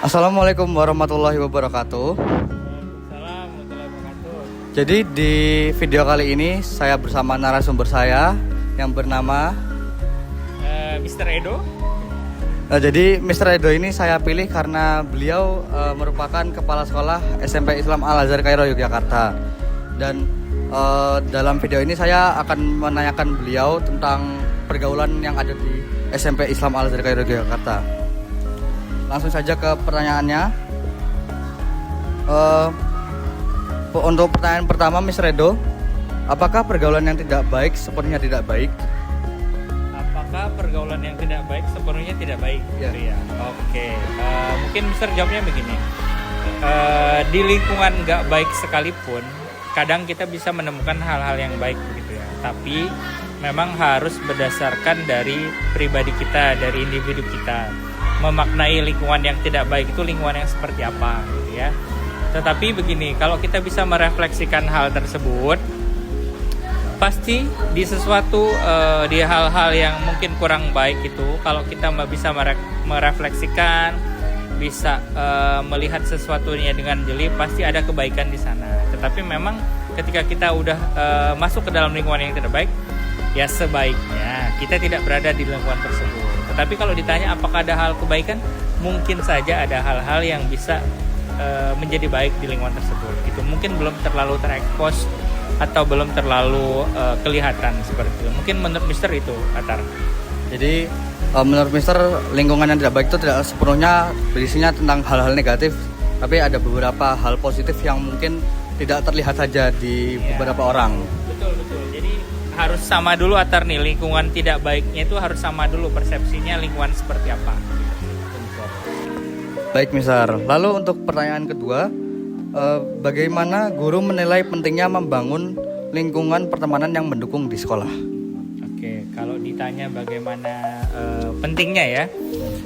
Assalamualaikum warahmatullahi wabarakatuh. Waalaikumsalam warahmatullahi wabarakatuh. Jadi di video kali ini saya bersama narasumber saya yang bernama Mr. Edo. jadi Mr. Edo ini saya pilih karena beliau merupakan kepala sekolah SMP Islam Al Azhar Kairo Yogyakarta. Dan dalam video ini saya akan menanyakan beliau tentang pergaulan yang ada di SMP Islam Al Azhar Kairo Yogyakarta. Langsung saja ke pertanyaannya. Untuk pertanyaan pertama, Mr. Edo, apakah pergaulan yang tidak baik sepenuhnya tidak baik? Apakah pergaulan yang tidak baik sepenuhnya tidak baik? Ya. Gitu ya. Oke. Mungkin Mr. jawabnya begini. Di lingkungan nggak baik sekalipun, kadang kita bisa menemukan hal-hal yang baik begitu ya. Tapi memang harus berdasarkan dari pribadi kita, dari individu kita. Memaknai lingkungan yang tidak baik itu lingkungan yang seperti apa gitu ya. Tetapi begini, kalau kita bisa merefleksikan hal tersebut, pasti di sesuatu di hal-hal yang mungkin kurang baik itu, kalau kita bisa merefleksikan, bisa melihat sesuatunya dengan jeli, pasti ada kebaikan di sana. Tetapi memang ketika kita udah masuk ke dalam lingkungan yang tidak baik, ya sebaiknya kita tidak berada di lingkungan tersebut. Tetapi kalau ditanya apakah ada hal kebaikan, mungkin saja ada hal-hal yang bisa menjadi baik di lingkungan tersebut. Itu mungkin belum terlalu terekspos atau belum terlalu kelihatan seperti itu. Mungkin menurut Mister itu, Atar. Jadi menurut Mister, lingkungan yang tidak baik itu tidak sepenuhnya berisinya tentang hal-hal negatif, tapi ada beberapa hal positif yang mungkin tidak terlihat saja di beberapa orang. Betul. Jadi harus sama dulu, Atar, nih, lingkungan tidak baiknya itu harus sama dulu persepsinya lingkungan seperti apa. Baik, Mister. Lalu untuk pertanyaan kedua, bagaimana guru menilai pentingnya membangun lingkungan pertemanan yang mendukung di sekolah? Oke, kalau ditanya bagaimana pentingnya ya,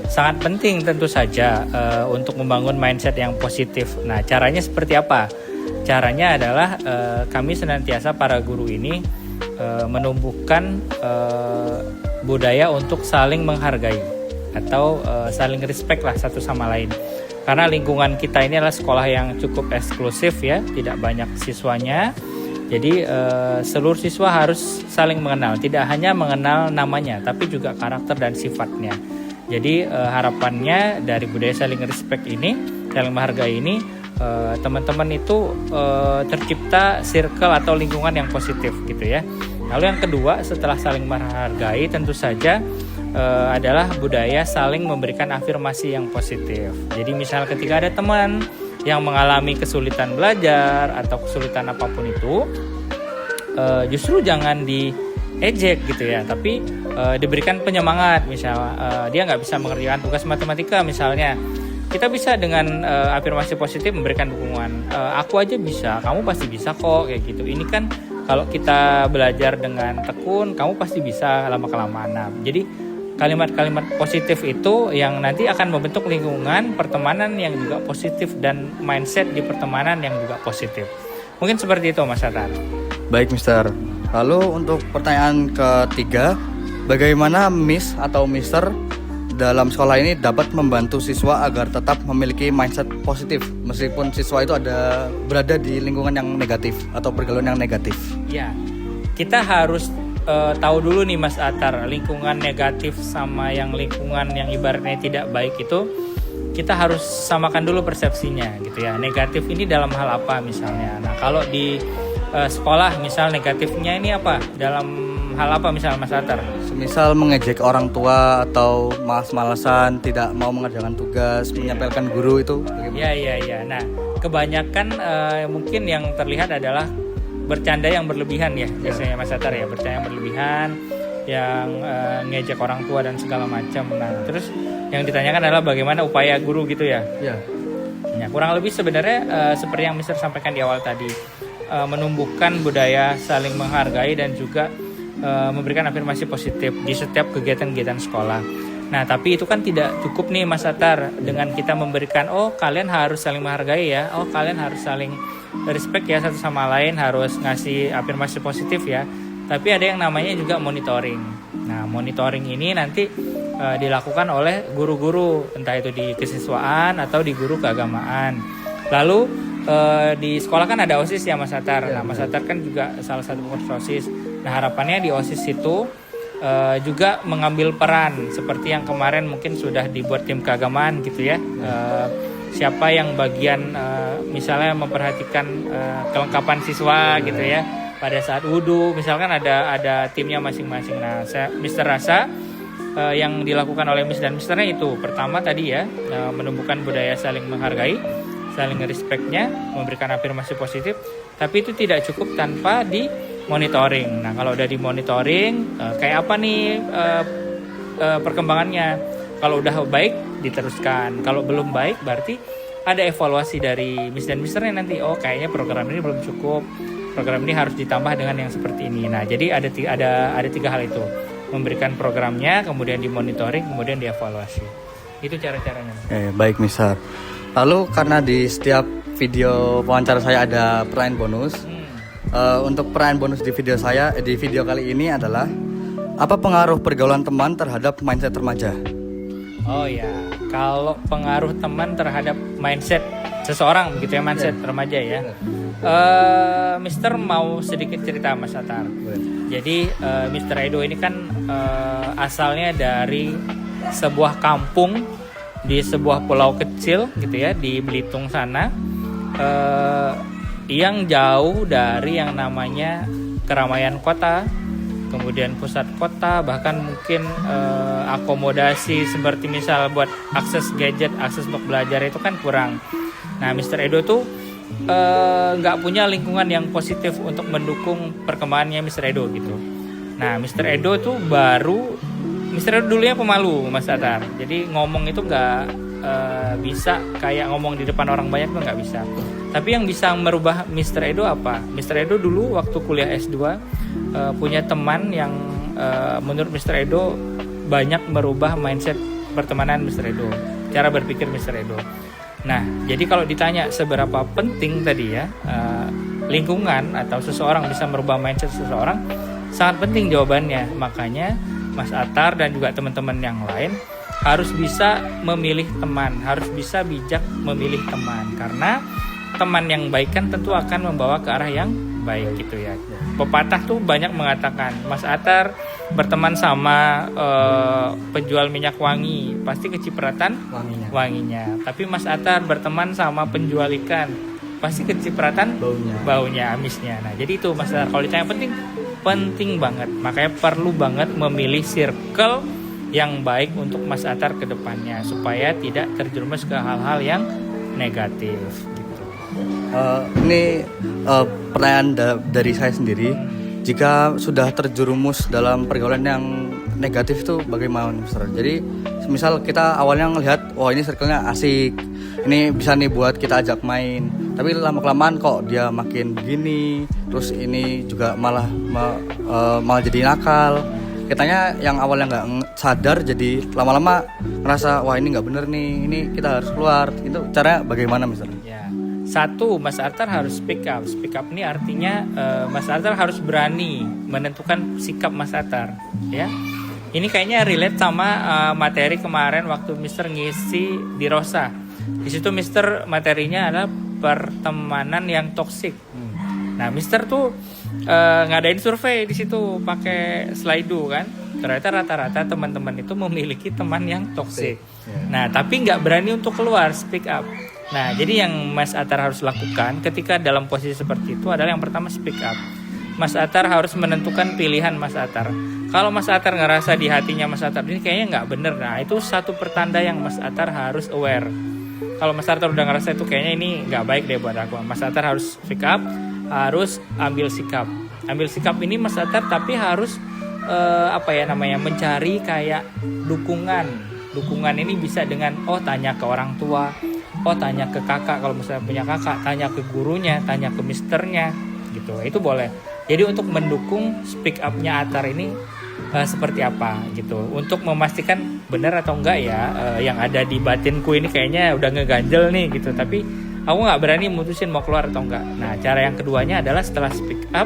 sangat penting tentu saja untuk membangun mindset yang positif. Nah, caranya seperti apa? Caranya adalah kami senantiasa para guru ini menumbuhkan budaya untuk saling menghargai atau saling respect lah satu sama lain. Karena lingkungan kita ini adalah sekolah yang cukup eksklusif ya, tidak banyak siswanya. Jadi seluruh siswa harus saling mengenal, tidak hanya mengenal namanya, tapi juga karakter dan sifatnya. Jadi harapannya dari budaya saling respect ini, saling menghargai ini, teman-teman itu tercipta circle atau lingkungan yang positif gitu ya. Lalu yang kedua, setelah saling menghargai, tentu saja adalah budaya saling memberikan afirmasi yang positif. Jadi misal ketika ada teman yang mengalami kesulitan belajar atau kesulitan apapun itu, justru jangan diejek gitu ya, tapi diberikan penyemangat. Misal dia nggak bisa mengerjakan tugas matematika misalnya, kita bisa dengan afirmasi positif memberikan dukungan. Aku aja bisa, kamu pasti bisa kok, kayak gitu. Ini kan kalau kita belajar dengan tekun, kamu pasti bisa lama-kelamaan. Nah, jadi kalimat-kalimat positif itu yang nanti akan membentuk lingkungan pertemanan yang juga positif dan mindset di pertemanan yang juga positif. Mungkin seperti itu, Mas Atar. Baik, Mister. Lalu untuk pertanyaan ketiga, bagaimana Miss atau Mister dalam sekolah ini dapat membantu siswa agar tetap memiliki mindset positif meskipun siswa itu berada di lingkungan yang negatif atau pergaulan yang negatif? Ya, kita harus tahu dulu nih, Mas Atar, lingkungan negatif sama yang lingkungan yang ibaratnya tidak baik itu kita harus samakan dulu persepsinya gitu ya. Negatif ini dalam hal apa misalnya? Nah, kalau di sekolah misal negatifnya ini apa? Dalam hal apa misal, Mas Atar? Semisal mengejek orang tua atau malas-malasan, tidak mau mengerjakan tugas, menyampaikan guru itu bagaimana? Ya. Nah, kebanyakan mungkin yang terlihat adalah bercanda yang berlebihan ya, biasanya Mas Atar ya, bercanda yang berlebihan, yang ngejek orang tua dan segala macam. Nah, terus yang ditanyakan adalah bagaimana upaya guru gitu ya. Ya. Ya, kurang lebih sebenarnya seperti yang Mister sampaikan di awal tadi, menumbuhkan budaya saling menghargai dan juga memberikan afirmasi positif di setiap kegiatan-kegiatan sekolah. Nah, tapi itu kan tidak cukup nih, Mas Atar, dengan kita memberikan, oh kalian harus saling menghargai ya, oh kalian harus saling respect ya satu sama lain, harus ngasih afirmasi positif ya. Tapi ada yang namanya juga monitoring. Nah, monitoring ini nanti dilakukan oleh guru-guru, entah itu di kesiswaan atau di guru keagamaan. Lalu di sekolah kan ada OSIS ya Mas Atar. Nah Mas Atar kan juga salah satu pengurus OSIS. Nah harapannya di OSIS itu juga mengambil peran seperti yang kemarin mungkin sudah dibuat tim keagamaan gitu ya. Siapa yang bagian misalnya memperhatikan kelengkapan siswa gitu ya pada saat wudhu, misalkan ada timnya masing-masing. Nah Mister rasa yang dilakukan oleh Miss dan Misternya itu pertama tadi ya, menumbuhkan budaya saling menghargai, saling respectnya, memberikan afirmasi positif. Tapi itu tidak cukup tanpa di monitoring. Nah kalau udah di monitoring, kayak apa nih perkembangannya? Kalau udah baik diteruskan, kalau belum baik berarti ada evaluasi dari Miss dan Misternya nanti. Oh kayaknya program ini belum cukup, program ini harus ditambah dengan yang seperti ini. Nah jadi ada 3 hal itu, memberikan programnya, kemudian dimonitoring, kemudian dievaluasi. Itu cara-caranya. Baik Mister. Lalu karena di setiap video wawancara saya ada pertanyaan bonus, untuk pertanyaan bonus di video saya di video kali ini adalah apa pengaruh pergaulan teman terhadap mindset remaja? Oh ya, kalau pengaruh teman terhadap mindset seseorang begitu ya, mindset remaja ya. Mister mau sedikit cerita Mas Atar. Jadi Mister Edo ini kan asalnya dari sebuah kampung di sebuah pulau kecil gitu ya di Belitung sana, yang jauh dari yang namanya keramaian kota, kemudian pusat kota, bahkan mungkin akomodasi seperti misal buat akses gadget, akses untuk belajar itu kan kurang. Nah Mister Edo tuh nggak punya lingkungan yang positif untuk mendukung perkembangannya Mister Edo gitu. Nah Mister Edo tuh Mister Edo dulunya pemalu Mas Atar, jadi ngomong itu nggak bisa kayak ngomong di depan orang banyak tuh nggak bisa. Tapi yang bisa merubah Mister Edo apa? Mister Edo dulu waktu kuliah S2 punya teman yang menurut Mister Edo banyak merubah mindset pertemanan Mister Edo, cara berpikir Mister Edo. Nah, jadi kalau ditanya seberapa penting tadi ya lingkungan atau seseorang bisa merubah mindset seseorang, sangat penting jawabannya. Makanya Mas Atar dan juga teman-teman yang lain harus bisa memilih teman, harus bisa bijak memilih teman, karena teman yang baik kan tentu akan membawa ke arah yang baik gitu ya. Pepatah tuh banyak mengatakan Mas Atar berteman sama penjual minyak wangi pasti kecipratan wanginya. Tapi Mas Atar berteman sama penjual ikan pasti kecipratan baunya, amisnya. Nah jadi itu Mas Atar, kalau ditanya penting banget. Makanya perlu banget memilih circle yang baik untuk Mas Atar ke depannya supaya tidak terjerumus ke hal-hal yang negatif gitu. Ini pertanyaan dari saya sendiri. Jika sudah terjerumus dalam pergaulan yang negatif itu bagaimana Mister? Jadi misal kita awalnya ngelihat wah ini circle-nya asik, ini bisa nih buat kita ajak main, tapi lama-kelamaan kok dia makin begini, terus ini juga malah jadi nakal. Kitanya yang awalnya nggak sadar jadi lama-lama ngerasa wah ini nggak bener nih, ini kita harus keluar. Itu caranya bagaimana Mister? Ya, satu Mas Atar harus speak up. Speak up ini artinya Mas Atar harus berani menentukan sikap Mas Atar. Ya, ini kayaknya relate sama materi kemarin waktu Mister ngisi di Rosa. Di situ Mister materinya adalah pertemanan yang toksik. Nah, Mister tuh ngadain survei di situ pakai Slido kan. Ternyata rata-rata teman-teman itu memiliki teman yang toksik. Nah, tapi nggak berani untuk keluar, speak up. Nah, jadi yang Mas Atar harus lakukan ketika dalam posisi seperti itu adalah yang pertama speak up. Mas Atar harus menentukan pilihan Mas Atar. Kalau Mas Atar ngerasa di hatinya Mas Atar ini kayaknya nggak bener, nah itu satu pertanda yang Mas Atar harus aware. Kalau Mas Atar udah ngerasa itu kayaknya ini nggak baik deh buat aku, Mas Atar harus speak up, harus ambil sikap. Ambil sikap ini Mas Atar tapi harus mencari kayak dukungan. Dukungan ini bisa dengan tanya ke orang tua, tanya ke kakak kalau misalnya punya kakak, tanya ke gurunya, tanya ke misternya gitu. Itu boleh. Jadi untuk mendukung speak up-nya Atar ini seperti apa gitu. Untuk memastikan benar atau enggak ya yang ada di batinku ini kayaknya udah ngeganjel nih gitu. Tapi aku nggak berani mutusin mau keluar atau enggak. Nah, cara yang keduanya adalah setelah speak up,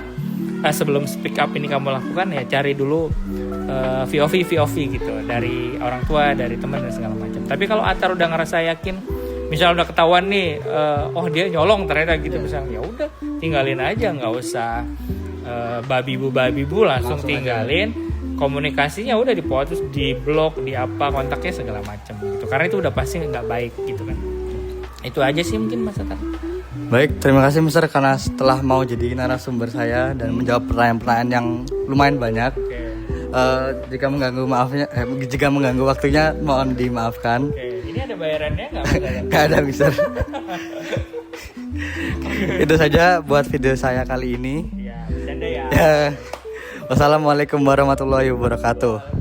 sebelum speak up ini kamu lakukan ya cari dulu VOV gitu dari orang tua, dari teman dan segala macam. Tapi kalau Atar udah ngerasa yakin, misal udah ketahuan nih, oh dia nyolong ternyata gitu misalnya, ya udah tinggalin aja, nggak usah babi bu langsung tinggalin. Komunikasinya udah diputus, di blok, di apa, kontaknya segala macam gitu. Karena itu udah pasti nggak baik gitu kan. Itu aja sih mungkin Mas Atar. Baik, terima kasih Mister karena setelah mau jadi narasumber saya dan menjawab pertanyaan-pertanyaan yang lumayan banyak. Jika mengganggu waktunya mohon dimaafkan. Ini ada bayarannya nggak? Nggak ada Mister. Itu saja buat video saya kali ini. Ya, bercanda ya. Wassalamualaikum warahmatullahi wabarakatuh.